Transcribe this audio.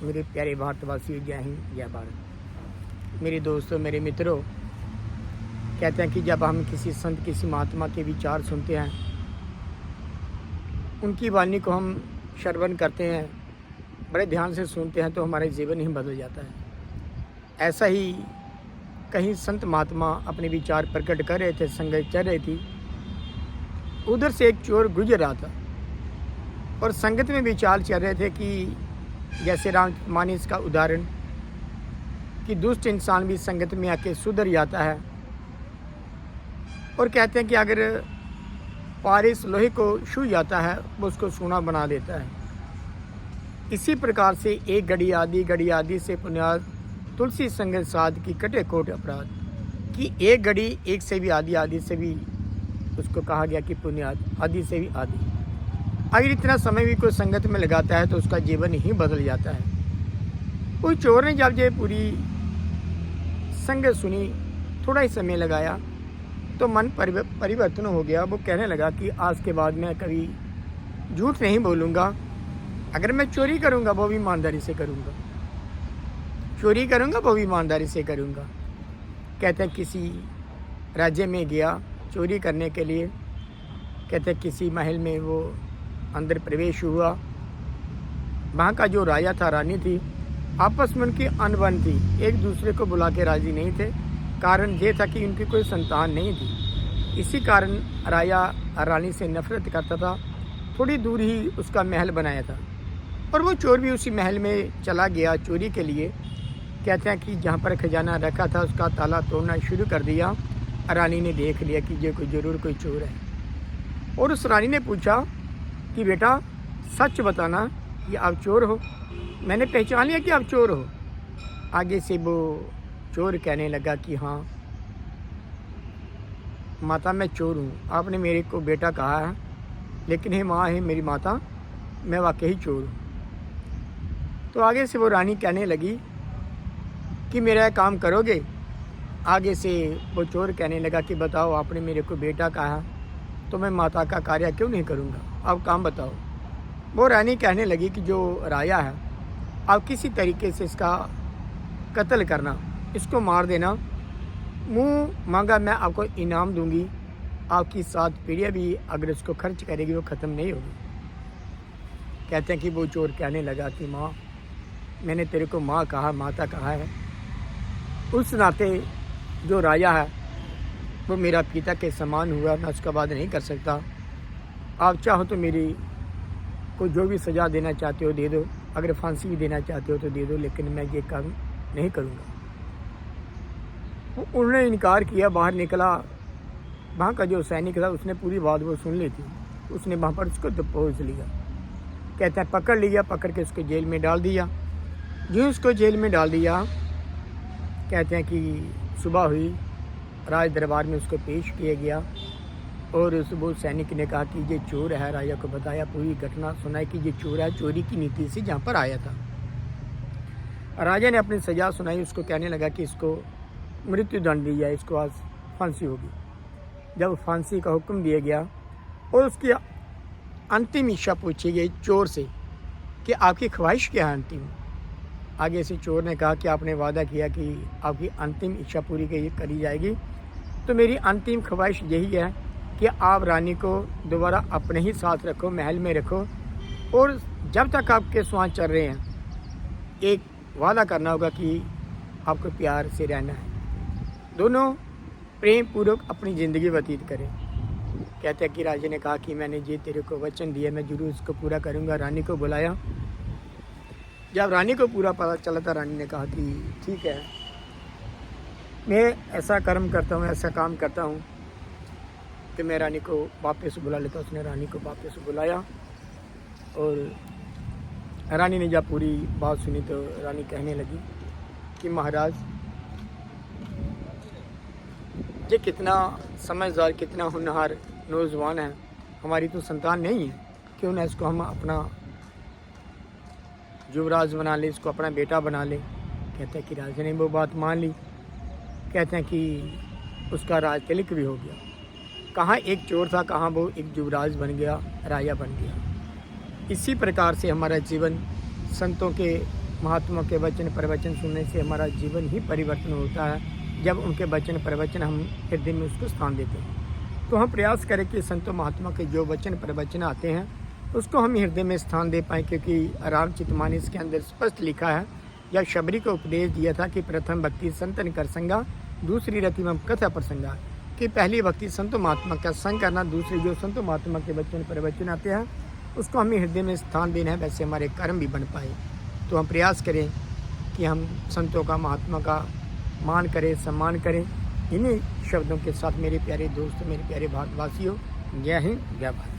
मेरे प्यारे भारतवासियों, जय हिंद जय भारत। मेरे दोस्तों, मेरे मित्रों, कहते हैं कि जब हम किसी संत, किसी महात्मा के विचार सुनते हैं, उनकी वाणी को हम श्रवण करते हैं, बड़े ध्यान से सुनते हैं, तो हमारा जीवन ही बदल जाता है। ऐसा ही कहीं संत महात्मा अपने विचार प्रकट कर रहे थे, संगत चल रही थी। उधर से एक चोर गुजर रहा था और संगत में विचार चल रहे थे कि जैसे राममानस का उदाहरण कि दुष्ट इंसान भी संगत में आके सुधर जाता है, और कहते हैं कि अगर पारिस लोहे को छू जाता है वो उसको सोना बना देता है। इसी प्रकार से एक घड़ी आदि से पुण्याद तुलसी संगत साध की कटे कोट अपराध, कि एक घड़ी एक से भी आदि से भी उसको कहा गया कि पुण्याद, आदि से भी आदि। अगर इतना समय भी कोई संगत में लगाता है तो उसका जीवन ही बदल जाता है। कोई चोर ने जब ये पूरी संगत सुनी, थोड़ा ही समय लगाया तो मन परिवर्तन हो गया। वो कहने लगा कि आज के बाद मैं कभी झूठ नहीं बोलूँगा, अगर मैं चोरी करूँगा वो भी ईमानदारी से करूँगा, चोरी करूँगा वो भी ईमानदारी से करूँगा। कहते हैं किसी राज्य में गया चोरी करने के लिए। कहते हैं किसी महल में वो अंदर प्रवेश हुआ। वहाँ का जो राजा था, रानी थी, आपस में उनकी अनबन थी, एक दूसरे को बुला के राजी नहीं थे। कारण ये था कि उनकी कोई संतान नहीं थी। इसी कारण राजा रानी से नफरत करता था। थोड़ी दूर ही उसका महल बनाया था और वो चोर भी उसी महल में चला गया चोरी के लिए। कहते हैं कि जहाँ पर खजाना रखा था उसका ताला तोड़ना शुरू कर दिया। रानी ने देख लिया कि ये जरूर कोई चोर है, और उस रानी ने पूछा कि बेटा सच बताना कि आप चोर हो, मैंने पहचान लिया कि आप चोर हो। आगे से वो चोर कहने लगा कि हाँ माता, मैं चोर हूँ, आपने मेरे को बेटा कहा है, लेकिन हे माँ, है मेरी माता, मैं वाकई चोर हूँ। तो आगे से वो रानी कहने लगी कि मेरा काम करोगे। आगे से वो चोर कहने लगा कि बताओ, आपने मेरे को बेटा कहा तो मैं माता का कार्य क्यों नहीं करूँगा, आप काम बताओ। वो रानी कहने लगी कि जो राजा है, आप किसी तरीके से इसका कत्ल करना, इसको मार देना, मुँह मांगा मैं आपको इनाम दूंगी, आपकी 7 पीढ़ियाँ भी अगर इसको खर्च करेगी वो ख़त्म नहीं होगी। कहते हैं कि वो चोर कहने लगा कि माँ, मैंने तेरे को माँ कहा, माता कहा है, उस नाते जो राजा है वो मेरा पिता के समान हुआ, मैं उसका वादा नहीं कर सकता। आप चाहो तो मेरी को जो भी सज़ा देना चाहते हो दे दो, अगर फांसी भी देना चाहते हो तो दे दो, लेकिन मैं ये काम नहीं करूँगा। उन्होंने इनकार किया, बाहर निकला। वहाँ का जो सैनिक था उसने पूरी बात वो सुन ली थी, उसने वहाँ पर उसको दबोच लिया। कहते हैं पकड़ लिया, पकड़ के उसको जेल में डाल दिया। जो उसको जेल में डाल दिया, कहते हैं कि सुबह हुई, राज दरबार में उसको पेश किया गया और उस वो सैनिक ने कहा कि ये चोर है। राजा को बताया, पूरी घटना सुनाई कि ये चोर है, चोरी की नीति से जहाँ पर आया था। राजा ने अपनी सज़ा सुनाई, उसको कहने लगा कि इसको मृत्यु दंड दी जाए, इसको आज फांसी होगी। जब फांसी का हुक्म दिया गया और उसकी अंतिम इच्छा पूछी गई चोर से कि आपकी ख्वाहिश क्या है अंतिम। आगे से चोर ने कहा कि आपने वादा किया कि आपकी अंतिम इच्छा पूरी करी जाएगी, तो मेरी अंतिम ख्वाहिश यही है कि आप रानी को दोबारा अपने ही साथ रखो, महल में रखो, और जब तक आपके श्वास चल रहे हैं एक वादा करना होगा कि आपको प्यार से रहना है, दोनों प्रेम पूर्वक अपनी ज़िंदगी व्यतीत करें। कहते हैं कि राजा ने कहा कि मैंने ये तेरे को वचन दिया, मैं जरूर इसको पूरा करूँगा। रानी को बुलाया। जब रानी को पूरा पता चला था, रानी ने कहा कि ठीक है, मैं ऐसा कर्म करता हूँ, ऐसा काम करता हूँ कि मैं रानी को वापस बुला लेता। उसने रानी को वापस बुलाया और रानी ने जब पूरी बात सुनी तो रानी कहने लगी कि महाराज, ये कितना समझदार, कितना होनहार नौजवान है, हमारी तो संतान नहीं है, क्यों ना इसको हम अपना युवराज बना ले, इसको अपना बेटा बना ले। कहते हैं कि राजा ने वो बात मान ली। कहते हैं कि उसका राज तिलक भी हो गया। कहाँ एक चोर था, कहाँ वो एक युवराज बन गया, राजा बन गया। इसी प्रकार से हमारा जीवन संतों के महात्मा के वचन प्रवचन सुनने से हमारा जीवन ही परिवर्तन होता है। जब उनके वचन प्रवचन हम हृदय में उसको स्थान देते हैं, तो हम प्रयास करें कि संतों महात्मा के जो वचन प्रवचन आते हैं उसको हम हृदय में स्थान दे पाएँ, क्योंकि रामचरित मानस के अंदर स्पष्ट लिखा है, जब शबरी को उपदेश दिया था कि प्रथम भक्ति संतन कर संगा, दूसरी रतिमम कथा प्रसंगा, कि पहली भक्ति संतों महात्मा का संग करना, दूसरी जो संतों महात्मा के वचन प्रवचन आते हैं उसको हमें हृदय में स्थान देना है, वैसे हमारे कर्म भी बन पाए। तो हम प्रयास करें कि हम संतों का महात्मा का मान करें, सम्मान करें। इन्हीं शब्दों के साथ मेरे प्यारे दोस्त, मेरे प्यारे भारतवासियों, जय हिंद, जय भारत।